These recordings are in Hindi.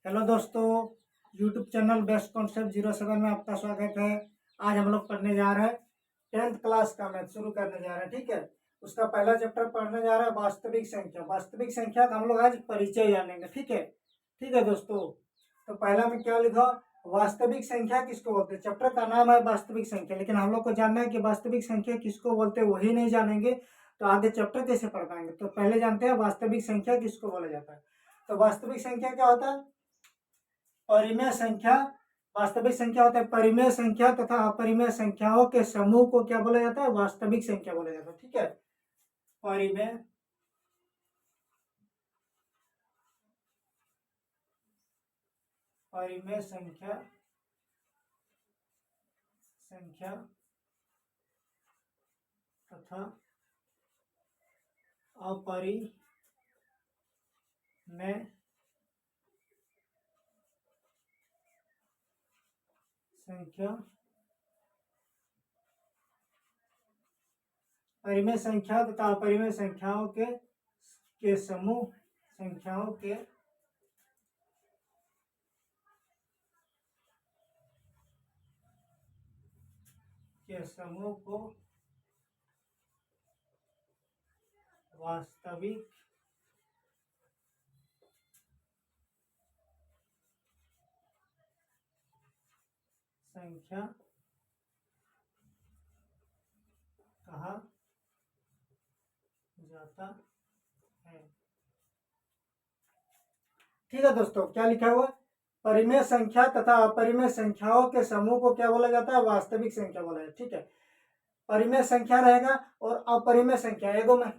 हेलो दोस्तों, यूट्यूब चैनल बेस्ट कॉन्सेप्ट 07 में आपका स्वागत है। आज हम लोग पढ़ने जा रहे हैं 10th क्लास का मैथ शुरू करने जा रहे हैं। ठीक है, उसका पहला चैप्टर पढ़ने जा रहा है वास्तविक संख्या। वास्तविक संख्या का हम लोग आज परिचय जानेंगे। ठीक है दोस्तों। तो पहला में क्या लिखा, वास्तविक संख्या किसको बोलते हैं। चैप्टर का नाम है वास्तविक संख्या, लेकिन हम लोग को जानना है कि वास्तविक संख्या किसको बोलते हैं। वही नहीं जानेंगे तो आगे चैप्टर कैसे पढ़ पाएंगे। तो पहले जानते हैं वास्तविक संख्या किसको बोला जाता है। तो वास्तविक संख्या क्या होता है, परिमेय संख्या। वास्तविक संख्या होता है परिमेय संख्या तथा अपरिमेय संख्याओं के समूह को क्या बोला जाता है, वास्तविक संख्या बोला जाता है। ठीक है, परिमेय परिमेय संख्या तथा अपरिमेय संख्या परिमेय संख्या तथा अपरिमेय संख्याओं के समूह संख्याओं के समूह को वास्तविक संख्या कहा जाता है। ठीक है दोस्तों, क्या लिखा हुआ, परिमेय संख्या तथा अपरिमेय संख्याओं के समूह को क्या बोला जाता है, वास्तविक संख्या बोला जाता है। ठीक है, परिमेय संख्या रहेगा और अपरिमेय संख्या, एगो में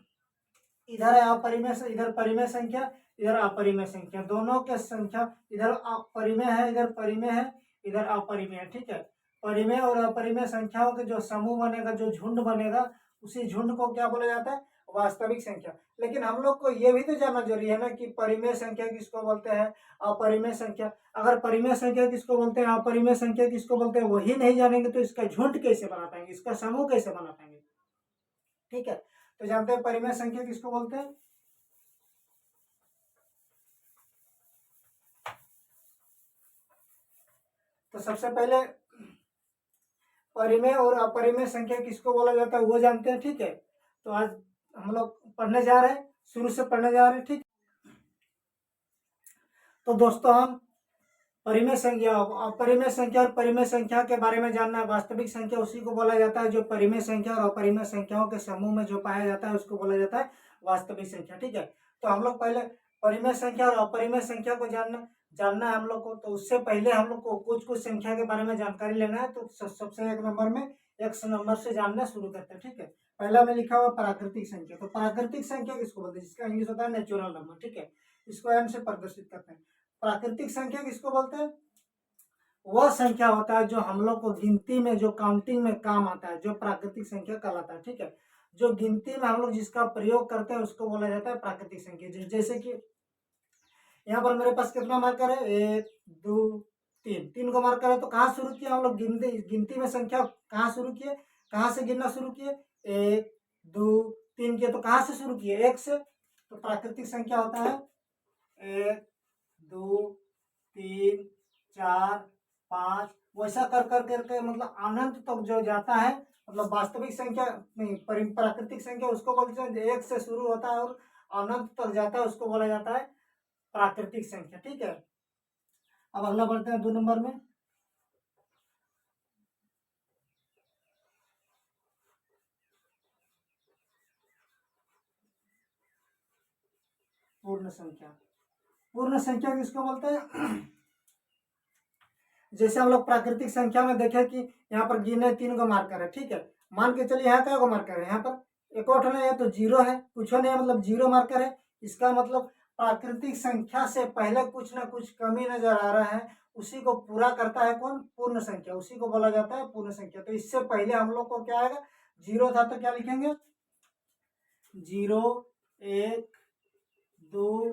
इधर है अपरिमेय, इधर परिमेय संख्या, इधर अपरिमेय संख्या, दोनों के संख्या इधर परिमेय है, इधर परिमेय है, इधर अपरिमेय है। ठीक है, परिमेय और अपरिमेय संख्याओं के जो समूह बनेगा, जो झुंड बनेगा, उसी झुंड को क्या बोला जाता है, वास्तविक संख्या। लेकिन हम लोग को ये भी तो जानना जरूरी है ना कि परिमेय संख्या किसको बोलते हैं, अपरिमेय संख्या। अगर परिमेय संख्या किसको बोलते हैं, अपरिमेय संख्या किसको बोलते हैं, वही नहीं जानेंगे तो इसका झुंड कैसे बना पाएंगे, इसका समूह कैसे बना पाएंगे। ठीक है, तो जानते हैं परिमेय संख्या किसको बोलते हैं। तो सबसे पहले परिमेय और अपरिमेय संख्या किसको बोला जाता है वो जानते हैं। ठीक है, तो आज हम लोग पढ़ने जा रहे हैं, शुरू से पढ़ने जा रहे हैं। ठीक, तो दोस्तों हम परिमेय संख्या, अपरिमेय संख्या और परिमेय संख्या के बारे में जानना है। वास्तविक संख्या उसी को बोला जाता है जो परिमेय संख्या और अपरिमेय संख्याओं के समूह में जो पाया जाता है उसको बोला जाता है वास्तविक संख्या। ठीक है, तो हम लोग पहले परिमेय संख्या और अपरिमेय संख्या को जानना है हम लोग को। तो उससे पहले हम लोग को कुछ संख्या के बारे में जानकारी लेना है। तो सबसे एक नंबर में x नंबर से जानना शुरू करते हैं। ठीक है, पहला में लिखा हुआ प्राकृतिक संख्या। तो प्राकृतिक संख्या किसको बोलते हैं, जिसका इंग्लिश होता है नेचुरल नंबर। ठीक है, इसको एन से प्रदर्शित करते हैं। प्राकृतिक संख्या किसको बोलते हैं, वह संख्या होता है जो हम लोग को गिनती में, जो काउंटिंग में काम आता है, जो प्राकृतिक संख्या कहलाता है। ठीक है, जो गिनती में हम लोग जिसका प्रयोग करते हैं उसको बोला जाता है प्राकृतिक संख्या। जैसे कि यहाँ पर मेरे पास कितना मार्कर है, 1 2 3, 3 को मार्कर है। तो कहाँ शुरू किया हम लोग, गिनती में संख्या कहाँ शुरू किए, कहाँ से गिनना शुरू किए, 1 2 3 किए। तो कहाँ से शुरू किए, 1 से। तो प्राकृतिक संख्या होता है 1 2 3 4 5, वैसा कर कर करके मतलब अनंत तक जो जाता है, मतलब वास्तविक संख्या नहीं, प्राकृतिक संख्या उसको बोलते हैं 1 से शुरू होता है और अनंत तक जाता है, उसको बोला जाता है प्राकृतिक संख्या। ठीक है, अब अगला बढ़ते हैं 2 नंबर में। पूर्ण संख्या। पूर्ण संख्या किसको बोलते हैं, जैसे हम लोग प्राकृतिक संख्या में देखें कि यहाँ पर गिने 3 को मार्कर है। ठीक है, मान के चलिए यहाँ क्या को मार्कर है, यहाँ पर एक और है तो 0 है, कुछ नहीं है, मतलब 0 मार्कर है। इसका मतलब प्राकृतिक संख्या से पहले कुछ ना कुछ कमी नजर आ रहा है, उसी को पूरा करता है कौन, पूर्ण संख्या, उसी को बोला जाता है पूर्ण संख्या। तो इससे पहले हम लोग को क्या आएगा, 0 था तो क्या लिखेंगे, 0 1 2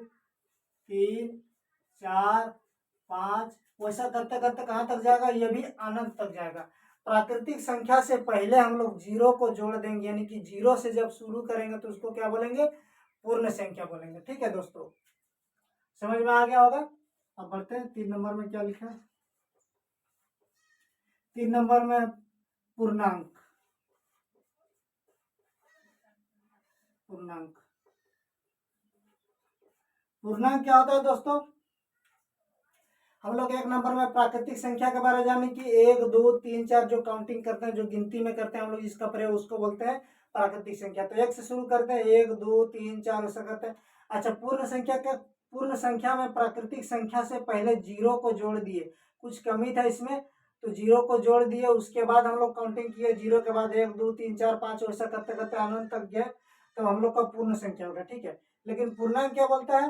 3 4 5, वैसा करते करते कहाँ तक जाएगा, ये भी अनंत तक जाएगा। प्राकृतिक संख्या से पहले हम लोग 0 को जोड़ देंगे, यानी कि 0 से जब शुरू करेंगे तो उसको क्या बोलेंगे, पूर्ण संख्या बोलेंगे। ठीक है दोस्तों, समझ में आ गया होगा। अब बढ़ते हैं 3 नंबर में क्या लिखा है। 3 नंबर में पूर्णांक। पूर्णांक पूर्णांक क्या होता है दोस्तों? हम लोग 1 नंबर में प्राकृतिक संख्या के बारे में जाने की 1 2 3 4 जो काउंटिंग करते हैं, जो गिनती में करते हैं हम लोग, इसका प्रयोग उसको बोलते हैं प्राकृतिक संख्या। तो 1 से शुरू करते हैं, 1 2 3 4 ऐसा करते हैं। अच्छा, पूर्ण संख्या में प्राकृतिक संख्या से पहले जीरो को जोड़ दिए, कुछ कमी था इसमें तो जीरो को जोड़ दिए, उसके बाद हम लोग काउंटिंग किए, जीरो के बाद 1 2 3 4 5 ऐसा करते करते अनंत तक गए, तो हम लोग का पूर्ण संख्या होगा। ठीक है, लेकिन पूर्णांक क्या बोलता है?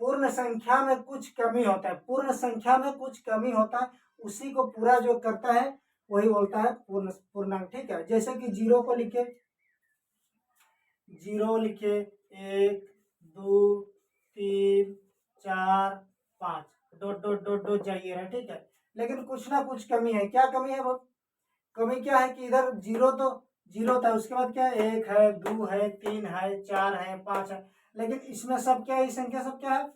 पूर्ण संख्या में कुछ कमी होता है, पूर्ण संख्या में कुछ कमी होता है, उसी को पूरा जो करता है वही बोलता है पूर्णांक। ठीक है, जैसे कि जीरो को लिखे, जीरो लिखे 1 2 3 4 5 डॉट डॉट डॉट डॉट जाइए है। ठीक है, लेकिन कुछ ना कुछ कमी है। क्या कमी है वो? कमी क्या है कि इधर जीरो तो जीरो था, उसके बाद क्या है, 1 है 2 है 3 है 4 है 5 है, लेकिन इसमें सब क्या है, ये संख्या सब क्या है,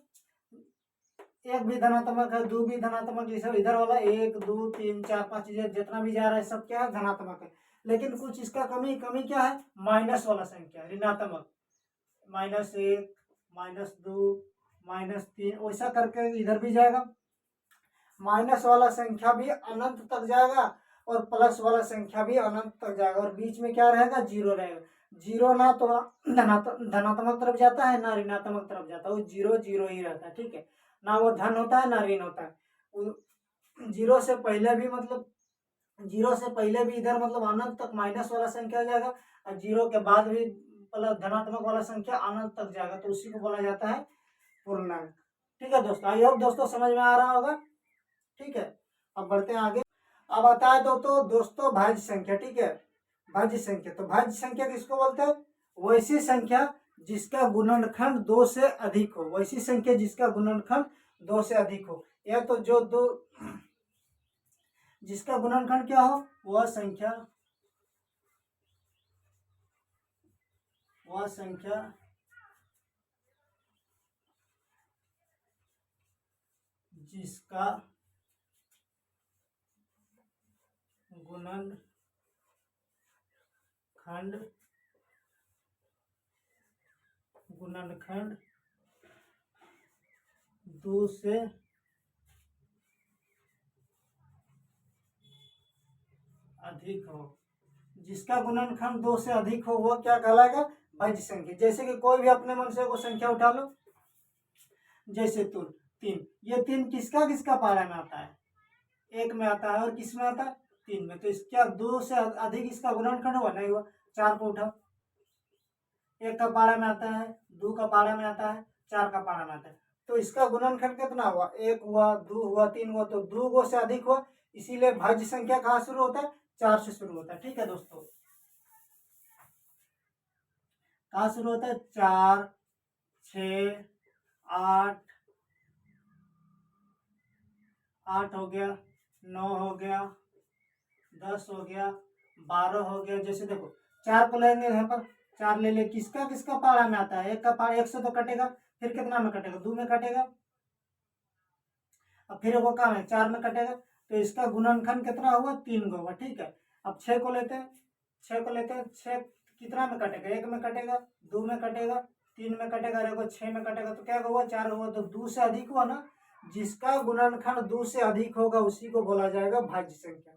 एक भी धनात्मक है, दो भी धनात्मक, ये सब इधर वाला 1 2 3 4 5 जितना भी जा रहा है सब क्या है, धनात्मक है। लेकिन कुछ इसका कमी क्या है, माइनस वाला संख्या, ऋणात्मक, -1 -2 -3 वैसा करके इधर भी जाएगा। माइनस वाला संख्या भी अनंत तक जाएगा और प्लस वाला संख्या भी अनंत तक जाएगा, और बीच में क्या रहेगा, जीरो रहेगा। जीरो ना तो धनात्मक तरफ जाता है ना ऋणात्मक तरफ जाता है, वो जीरो जीरो ही रहता है। ठीक है, ना वो धन होता है ना ऋण होता है। जीरो से पहले भी मतलब जीरो से पहले भी इधर मतलब अनंत तक माइनस वाला संख्या आ जाएगा, और जीरो के बाद भी मतलब धनात्मक वाला संख्या अनंत तक जाएगा, तो उसी को बोला जाता है पूर्णांक। ठीक है दोस्तों, आई होप दोस्तों समझ में आ रहा होगा। ठीक है, अब बढ़ते हैं आगे। अब आता है तो दोस्तों भाज्य संख्या। ठीक है, भाज्य संख्या, तो भाज्य संख्या किसको बोलते हैं? वैसी संख्या जिसका गुणनखंड 2 से अधिक हो, वैसी संख्या जिसका गुणनखंड 2 से अधिक हो, या तो जो दो जिसका गुणनखंड क्या हो, वह संख्या जिसका गुणनखंड 2 से अधिक हो, जिसका गुणनखंड 2 से अधिक हो वो क्या कहलाएगा, भाज्य संख्या। जैसे कि कोई भी अपने मन से वो संख्या उठा लो, जैसे 3, ये 3 किसका किसका पारा में आता है, 1 में आता है, और किस में आता है, 3 में। तो इसका 2 से अधिक इसका गुणनखंड हुआ, नहीं हुआ। 4 को उठाओ, 1 का पारा में आता है, 2 का पारा में आता है, 4 का पारा में आता है, तो इसका गुणनखंड कितना हुआ, 1 हुआ 2 हुआ 3 हुआ, तो 2 से अधिक हुआ, इसीलिए भाज्य संख्या कहाँ शुरू होता है, 4 से शुरू होता है। ठीक है दोस्तों, कहाँ शुरू होता है, 4 6 8 8 हो गया, 9 हो गया, 10 हो गया, 12 हो गया। जैसे देखो 4 को लेंगे यहाँ पर, 4 ले ले, किसका किसका पारा में आता है, 1 का पारा, 1 से तो कटेगा, फिर कितना में कटेगा, 2 में कटेगा, अब फिर वो काम है 4 में कटेगा, तो इसका गुणनखंड कितना हुआ, 3 का हुआ। ठीक है, अब 6 को लेते हैं, 6 कितना में कटेगा, 1 में कटेगा, 2 में कटेगा, 3 में कटेगा, देखो 6 में कटेगा, तो क्या हुआ, 4 हुआ, तो 2 से अधिक हुआ ना। जिसका गुणनखंड 2 से अधिक होगा उसी को बोला जाएगा भाज्य संख्या।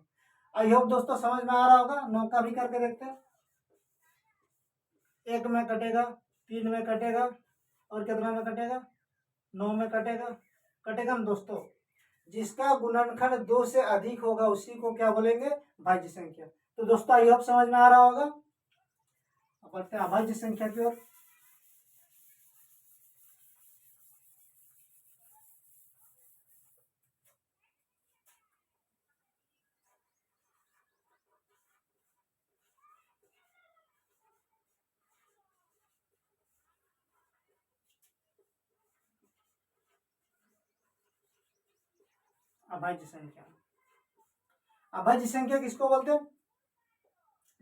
आई होप दोस्तों समझ में आ रहा होगा। 9 का भी करके देखते हैं, 1 में कटेगा, 3 में कटेगा, और कितना में कटेगा, 9 में कटेगा, कटेगा ना दोस्तों। जिसका गुणनखंड 2 से अधिक होगा उसी को क्या बोलेंगे, भाज्य संख्या। तो दोस्तों आई होप समझ में आ रहा होगा। अब बढ़ते हैं अभाज्य संख्या की ओर। अभाज्य संख्या, अभाज्य संख्या किसको बोलते हैं,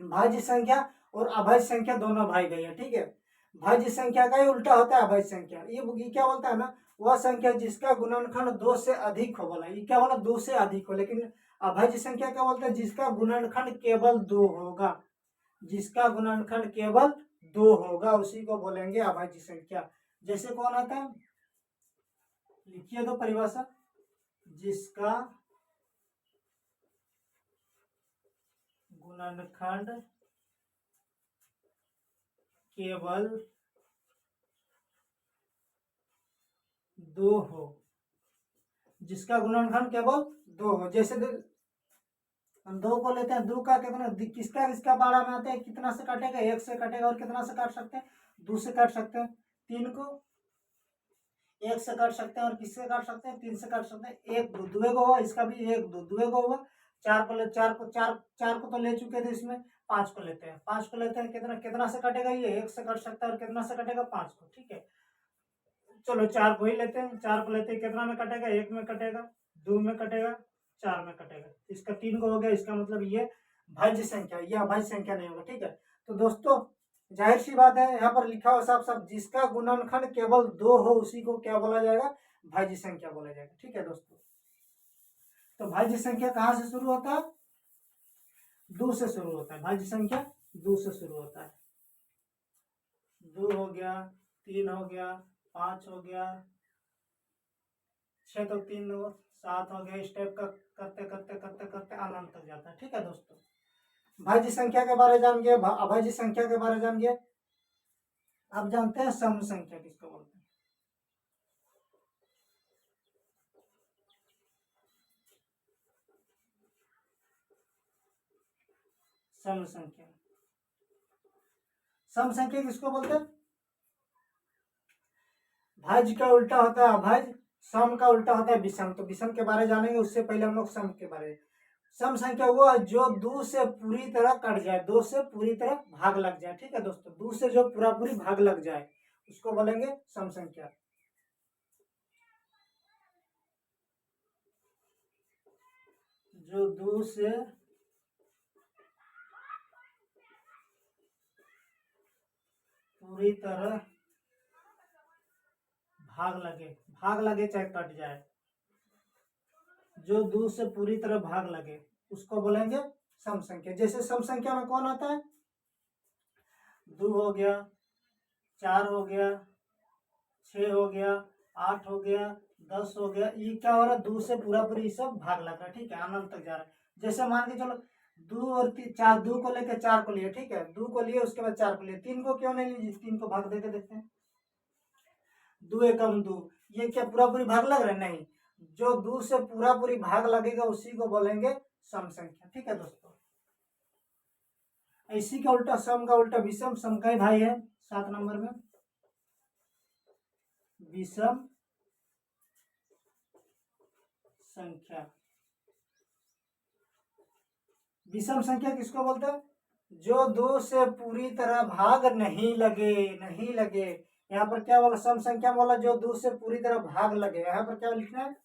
भाज्य संख्या और अभाज्य संख्या दोनों भाई भाई है। ठीक है, भाज्य संख्या का ही उल्टा होता है अभाज्य संख्या। ये क्या बोलता है ना, वह संख्या जिसका गुणनखंड 2 से अधिक हो, बोला ये क्या बोला, 2 से अधिक हो। लेकिन अभाज्य संख्या क्या बोलता है, जिसका गुणनखंड केवल 2 होगा, जिसका गुणनखंड केवल 2 होगा उसी को बोलेंगे अभाज्य संख्या। जैसे कौन आता है, लिखिए तो परिभाषा, जिसका गुणनखंड केवल 2 हो, जिसका गुणनखंड केवल 2 हो। जैसे हम 2 को लेते हैं, 2 का कितना, किसका किसका बारह में आता है, कितना से काटेगा, 1 से काटेगा, और कितना से काट सकते हैं, 2 से काट सकते हैं। 3 को 1 से काट सकते हैं, और किससे काट सकते हैं, 3 से काट सकते हैं। 1 2 दुए को हुआ, इसका भी 1 2 दुए को हुआ। 4 को ले, 4 को तो ले चुके थे, इसमें 5 को लेते हैं, 5 को लेते हैं, कितना कितना से काटेगा, ये 1 से काट सकता है, और कितना से काटेगा, 5 को। ठीक है, चलो 4 को ही लेते हैं, 4 को लेते हैं, कितना में कटेगा, 1 में कटेगा, 2 में कटेगा, 4 में कटेगा। इसका 3 को हो गया, इसका मतलब ये भाज्य संख्या, ये अभाज्य संख्या नहीं होगा। ठीक है, तो दोस्तों जाहिर सी बात है, यहाँ पर लिखा हुआ साफ साफ, जिसका गुणनखंड केवल 2 हो उसी को क्या बोला जाएगा, भाज्य संख्या बोला जाएगा। ठीक है दोस्तों, तो भाज्य संख्या कहाँ से शुरू होता है, 2 से शुरू होता है। भाज्य संख्या 2 से शुरू होता है। 2 हो गया, 3 हो गया, 5 हो गया, 6 तो 3 हो, 7 हो गया, इस टाइप का करते करते करते करते अनंत तक जाता है। ठीक है दोस्तों, भाज्य संख्या के बारे में जान गए, अभाज्य संख्या के बारे में जान गए। अब जानते हैं सम संख्या किसको बोलते हैं। सम संख्या, सम संख्या किसको बोलते हैं, भाज्य का उल्टा होता है अभाज्य, सम का उल्टा होता है विषम। तो विषम के बारे में जानेंगे, उससे पहले हम लोग सम के बारे में। सम संख्या वो है जो 2 से पूरी तरह कट जाए, 2 से पूरी तरह भाग लग जाए। ठीक है दोस्तों, 2 से जो पूरा पूरी भाग लग जाए उसको बोलेंगे सम संख्या। जो 2 से पूरी तरह भाग लगे चाहे कट जाए, जो 2 से पूरी तरह भाग लगे उसको बोलेंगे सम संख्या। जैसे सम संख्या में कौन आता है, 2 हो गया, 4 हो गया, 6 हो गया, 8 हो गया, 10 हो गया। ये क्या हो रहा है, 2 से पूरा पूरी सब भाग लग रहा है। ठीक है, अनंत तक जा रहा है। जैसे मान के चलो 2 और 4, 2 को लेकर 4 को लिए। ठीक है, 2 को लिए, उसके बाद 4 को लिए, 3 को क्यों नहीं लीजिए, 3 को भाग देके देखते हैं। 2 एकम 2, ये क्या पूरा पूरी भाग लग रहा है, नहीं। जो 2 से पूरा पूरी भाग लगेगा उसी को बोलेंगे सम संख्या। ठीक है दोस्तों, इसी का उल्टा, सम का उल्टा विषम, सम का ही भाई है 7 नंबर में, विषम संख्या। विषम संख्या किसको बोलते हैं, जो 2 से पूरी तरह भाग नहीं लगे, नहीं लगे। यहाँ पर क्या बोला, सम संख्या बोला जो 2 से पूरी तरह भाग लगे। यहाँ पर क्या लिखना है,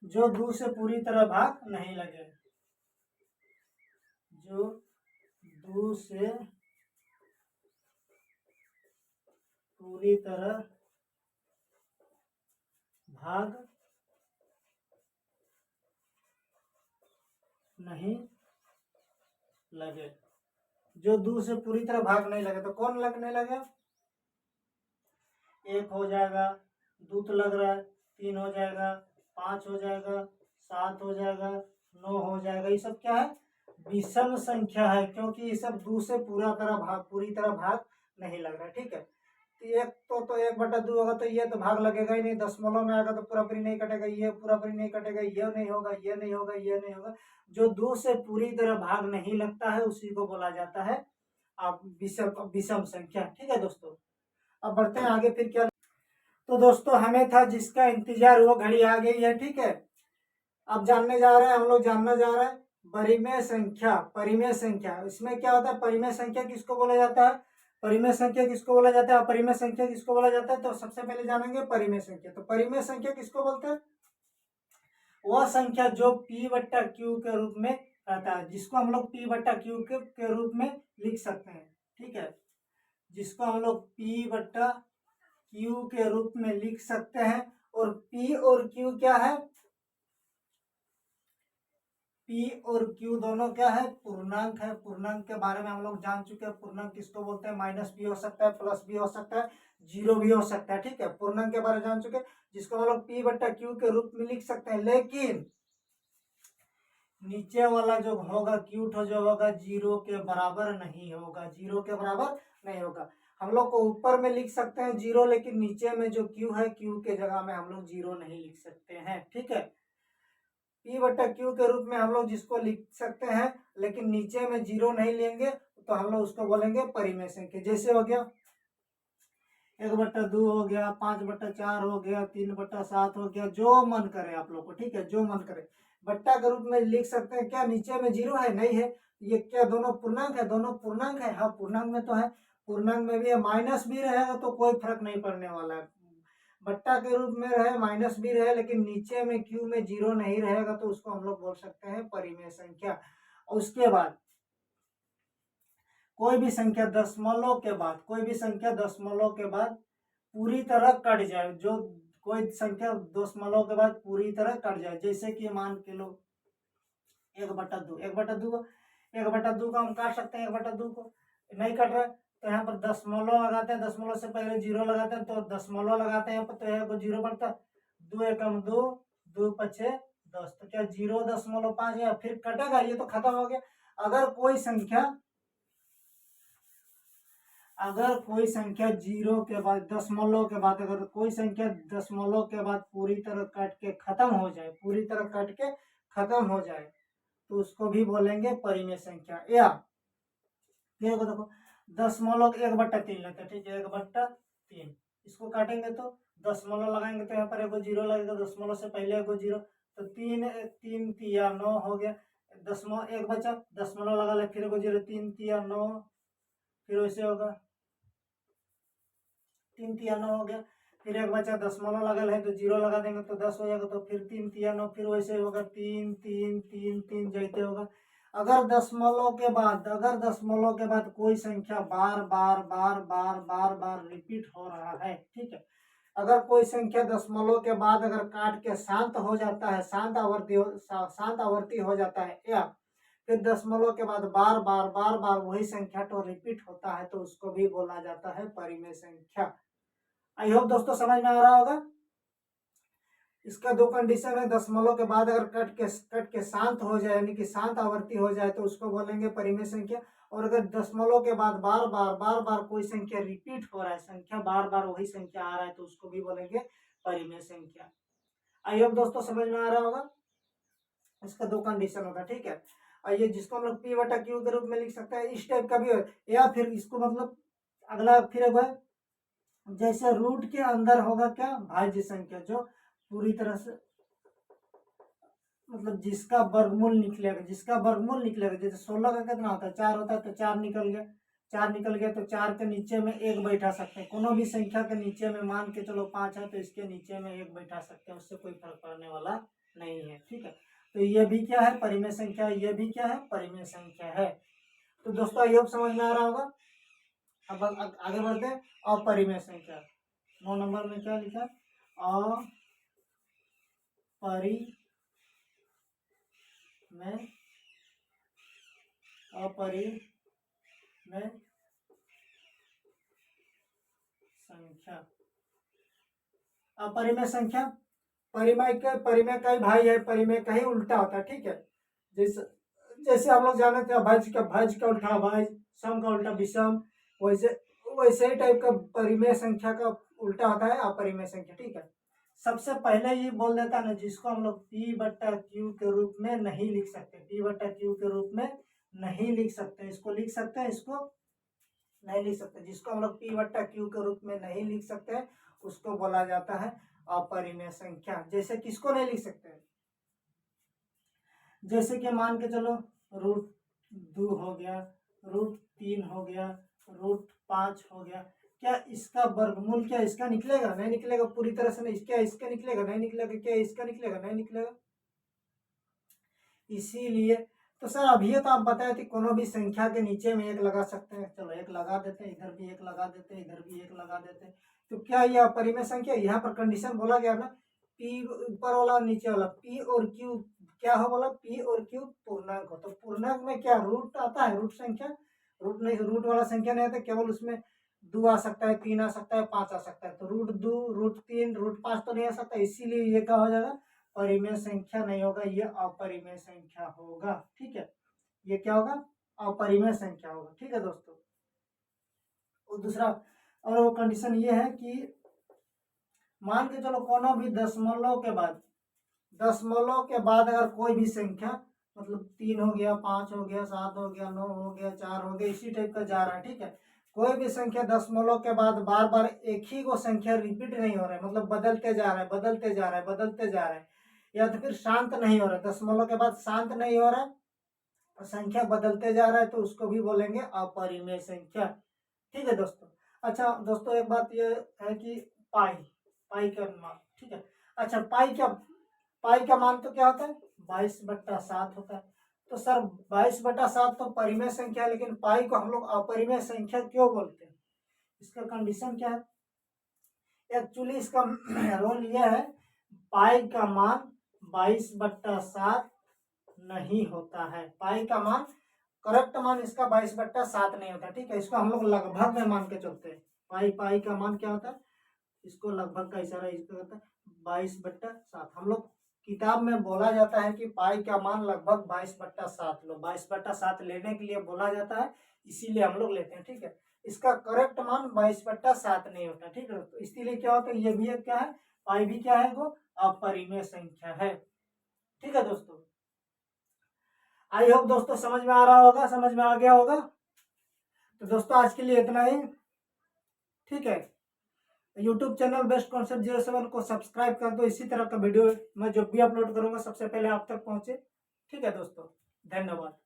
जो 2 से पूरी तरह भाग नहीं लगे, जो 2 से पूरी तरह भाग नहीं लगे, जो 2 से पूरी तरह भाग नहीं लगे। तो कौन लगने लगे, 1 हो जाएगा, 2 तो लग रहा है, 3 हो जाएगा, 5 हो जाएगा, 7 हो जाएगा, 9 हो जाएगा। ये सब क्या है, विषम संख्या है, क्योंकि ये सब 2 से पूरी तरह भाग नहीं लग रहा है। ठीक है, तो 1 तो 1/2 होगा, तो ये तो भाग लगेगा ही नहीं। दशमलव में आएगा तो पूरा पूरी नहीं कटेगा, ये पूरा पूरी नहीं कटेगा, ये नहीं होगा, ये नहीं होगा, ये नहीं होगा। जो 2 से पूरी तरह भाग नहीं लगता है उसी को बोला जाता है अब विषम संख्या। ठीक है दोस्तों, अब बढ़ते हैं आगे। फिर क्या, तो दोस्तों हमें था जिसका इंतजार वो घड़ी आ गई है। ठीक है, अब जानने जा रहे हैं, हम लोग जानना जा रहे हैं परिमेय संख्या। परिमेय संख्या, इसमें क्या होता है, परिमेय संख्या किसको बोला जाता है, परिमेय संख्या किसको बोला जाता है, अपरिमेय संख्या किसको बोला जाता है। तो सबसे पहले जानेंगे परिमेय संख्या। तो परिमेय संख्या किसको बोलते हैं, वह संख्या जो P/Q के रूप में रहता है, जिसको हम लोग P/Q के रूप में लिख सकते हैं। ठीक है, जिसको हम लोग P बट्टा Q के रूप में लिख सकते हैं। और P और Q क्या है? P और Q दोनों क्या है? पूर्णांक है। पूर्णांक के बारे में हम लोग जान चुके हैं। पूर्णांक किसको बोलते हैं? माइनस भी हो सकता है, प्लस भी हो सकता है, जीरो भी हो सकता है। ठीक है, पूर्णांक के बारे में जान चुके हैं, जिसको हम लोग P बट्टा Q के रूप में लिख सकते हैं। लेकिन नीचे वाला जो होगा Q जो होगा जीरो के बराबर नहीं होगा, जीरो के बराबर नहीं होगा। हम लोग को ऊपर में लिख सकते हैं जीरो, लेकिन नीचे में जो Q है, Q के जगह में हम लोग जीरो नहीं लिख सकते हैं। ठीक है, P बट्टा Q के रूप में हम लोग जिसको लिख सकते हैं, लेकिन नीचे में जीरो नहीं लेंगे, तो हम लोग उसको बोलेंगे परिमेय संख्या। जैसे हो गया 1/2 हो गया, 5/4 हो गया, 3/7 हो गया, जो मन करे आप लोग को। ठीक है, जो मन करे बट्टा के रूप में लिख सकते हैं। क्या नीचे में जीरो है? नहीं है। ये क्या दोनों पूर्णांक है? दोनों पूर्णांक है। हाँ, पूर्णांक में तो है। पूर्णांक में भी है, माइनस भी रहेगा तो कोई फर्क नहीं पड़ने वाला है। बट्टा के रूप में रहे, माइनस भी रहे, लेकिन नीचे में क्यू में जीरो नहीं रहेगा, तो उसको हम लोग बोल सकते हैं परिमेय संख्या। उसके बाद कोई भी संख्या दशमलव के बाद, कोई भी संख्या दशमलव के बाद पूरी तरह कट जाए, जो कोई संख्या दशमलव के बाद पूरी तरह कट जाए, जैसे कि मान के लो 1/2, 1/2 को हम काट सकते हैं। 1/2 को नहीं कट रहा है तो यहाँ पर दशमलव लगाते हैं, दशमलव से पहले जीरो लगाते हैं, तो दशमलव लगाते हैं यहाँ पर, तो यहाँ को जीरो बढ़ता है। 2 एकम 2, 2 पछे 10, तो क्या 0.5 या फिर कटेगा? ये तो खत्म हो गया। अगर कोई संख्या जीरो के बाद, दशमलव के बाद, अगर कोई संख्या दशमलव के बाद पूरी तरह कट के खत्म हो जाए, पूरी तरह कट के खत्म हो जाए, तो उसको भी बोलेंगे परिमेय संख्या। या फिर देखो 1/3 लेते हैं। ठीक है, 1/3 इसको काटेंगे तो दशमलव लगाएंगे, तो यहाँ पर एगो जीरो लगेगा, दशमलव से पहले एगो जीरो, तो 3 तिया 9 हो गया। दशमलव एक बचा, दशमलव लगा ले, फिर एगो जीरो, 3 तिया 9, फिर वैसे होगा 3 तिया 9 हो गया। फिर एक बचा, दशमलव लगल है तो जीरो लगा देंगे तो 10 हो जाएगा, तो फिर 3 तिया 9, फिर वैसे होगा 3 3 3 3 जैसे होगा। अगर दशमलव के बाद कोई संख्या बार बार बार बार बार बार रिपीट हो रहा है, ठीक है, अगर कोई संख्या दशमलव के बाद अगर काट के शांत हो जाता है, शांत आवर्ती हो जाता है, या फिर दशमलव के बाद बार बार बार बार वही संख्या तो रिपीट होता है, तो उसको भी बोला जाता है परिमेय संख्या। आई होप दोस्तों समझ में आ रहा होगा। इसका दो कंडीशन है, दशमलव के बाद अगर कट के शांत हो जाए, यानी कि शांत आवर्ती हो जाए, तो उसको बोलेंगे परिमेय संख्या। और अगर दशमलव के बाद बार बार कोई संख्या रिपीट हो रहा है, संख्या बार बार वही संख्या आ रहा है, तो उसको भी बोलेंगे परिमेय संख्या। आई होप दोस्तों समझ में आ रहा होगा। इसका दो कंडीशन होगा, ठीक है। और ये जिसको हम लोग P बटा Q के रूप में लिख सकते हैं, इस टाइप का भी हो, या फिर इसको मतलब अगला फिर एक है, जैसे रूट के अंदर होगा क्या भाज्य संख्या, जो पूरी तरह से मतलब जिसका वर्गमूल निकलेगा, जैसे 16 का कितना होता है? 4 होता है, तो 4 निकल गया, 4 निकल गया, तो 4 के नीचे में 1 बैठा सकते हैं। कोनो भी संख्या के नीचे में मान के चलो 5 है, तो इसके नीचे में 1 बैठा सकते हैं, उससे कोई फर्क पड़ने वाला नहीं है। ठीक है, तो ये भी क्या है? परिमेय संख्या। ये भी क्या है? परिमेय संख्या है। तो दोस्तों ये समझ में आ रहा होगा। अब आगे बढ़ते हैं। अपरिमेय संख्या 9 नंबर में क्या लिखा? अपरिमेय संख्या। अपरिमेय संख्या परिमेय का ही भाई है, परिमेय का ही उल्टा होता है। ठीक है, जैसे जैसे हम लोग जानते हैं भज का उल्टा भाज, सम का उल्टा विषम, वैसे वैसे ही टाइप का परिमेय संख्या का उल्टा होता है अपरिमेय संख्या। ठीक है, सबसे पहले ये बोल देता है ना, जिसको हम लोग P बट्टा Q के रूप में नहीं लिख सकते, P बट्टा Q के रूप में नहीं लिख सकते, इसको लिख सकते हैं, इसको नहीं लिख सकते। जिसको हम लोग P बट्टा Q के रूप में नहीं लिख सकते, उसको बोला जाता है अपरिमेय संख्या। जैसे किसको नहीं लिख सकते? जैसे कि मान के चलो √2 हो गया, √3 हो गया, √5 हो गया। क्या इसका वर्गमूल क्या इसका निकलेगा? नहीं निकलेगा पूरी तरह से। नहीं, क्या इसका निकलेगा? नहीं निकलेगा। क्या इसका निकलेगा? नहीं निकलेगा। इसीलिए तो सर अभी तो आप बताए थे कोनो भी संख्या के नीचे में एक लगा सकते हैं, चलो एक लगा देते हैं, इधर भी एक लगा देते हैं, इधर भी एक लगा देते हैं। तो क्या ये अपरिमेय संख्या? यहाँ पर कंडीशन बोला गया ना, पी ऊपर वाला नीचे वाला, पी और क्यू क्या हो बोला, पी और क्यू पूर्णांक हो। तो पूर्णांक में क्या रूट आता है, रूट संख्या, रूट नहीं, रूट वाला संख्या नहीं आता, केवल उसमें 2 आ सकता है, 3 आ सकता है, 5 आ सकता है। तो रूट 2, रूट 3, रूट 5 तो नहीं आ सकता, इसीलिए ये क्या हो जाएगा, परिमेय संख्या नहीं होगा, ये अपरिमेय संख्या होगा। ठीक है, ये क्या होगा, अपरिमेय संख्या होगा। ठीक है दोस्तों। और दूसरा और वो कंडीशन ये है कि मान के चलो कोनो भी दशमलव के बाद, दशमलव के बाद अगर कोई भी संख्या मतलब 3 हो गया, 5 हो गया, 7 हो गया, 9 हो गया, 4 हो गया, इसी टाइप का जा रहा है। ठीक है, कोई भी संख्या दशमलव के बाद बार बार एक ही को संख्या रिपीट नहीं हो रहा है, मतलब बदलते जा रहा है, बदलते जा रहा है, बदलते जा रहा है, या तो फिर शांत नहीं हो रहा है, दशमलव के बाद शांत नहीं हो रहा है, संख्या बदलते जा रहा है, तो उसको भी बोलेंगे अपरिमेय संख्या। ठीक है दोस्तों। अच्छा दोस्तों, एक बात ये है कि पाई, पाई का मान, ठीक है। अच्छा पाई का मान तो क्या होता है, 22/7 होता है। तो सर 22/7 तो परिमेय संख्या है, लेकिन पाई को हम लोग अपरिमेय संख्या क्यों बोलते हैं? इसका कंडीशन क्या है? एक्चुअली इसका रोल यह है, पाई का मान 22/7 नहीं होता है। पाई का मान, करेक्ट मान इसका 22/7 नहीं होता। ठीक है, इसको हम लोग लगभग में मान के चलते हैं। पाई का मान क्या होता है, इसको लगभग का इशारा इसको होता है 22/7। हम लोग किताब में बोला जाता है कि पाई का मान लगभग 22/7 लो, 22/7 लेने के लिए बोला जाता है, इसीलिए हम लोग लेते हैं। ठीक है, इसका करेक्ट मान 22/7 नहीं होता। ठीक है, तो इसीलिए क्या होता है, ये भी एक क्या है, पाई भी क्या है, वो अपरिमेय संख्या है। ठीक है दोस्तों, आई होप दोस्तों समझ में आ रहा होगा, समझ में आ गया होगा। तो दोस्तों आज के लिए इतना ही। ठीक है, यूट्यूब चैनल बेस्ट कॉन्सेप्ट 07 को सब्सक्राइब कर दो, इसी तरह का वीडियो मैं जब भी अपलोड करूंगा सबसे पहले आप तक पहुंचे। ठीक है दोस्तों, धन्यवाद।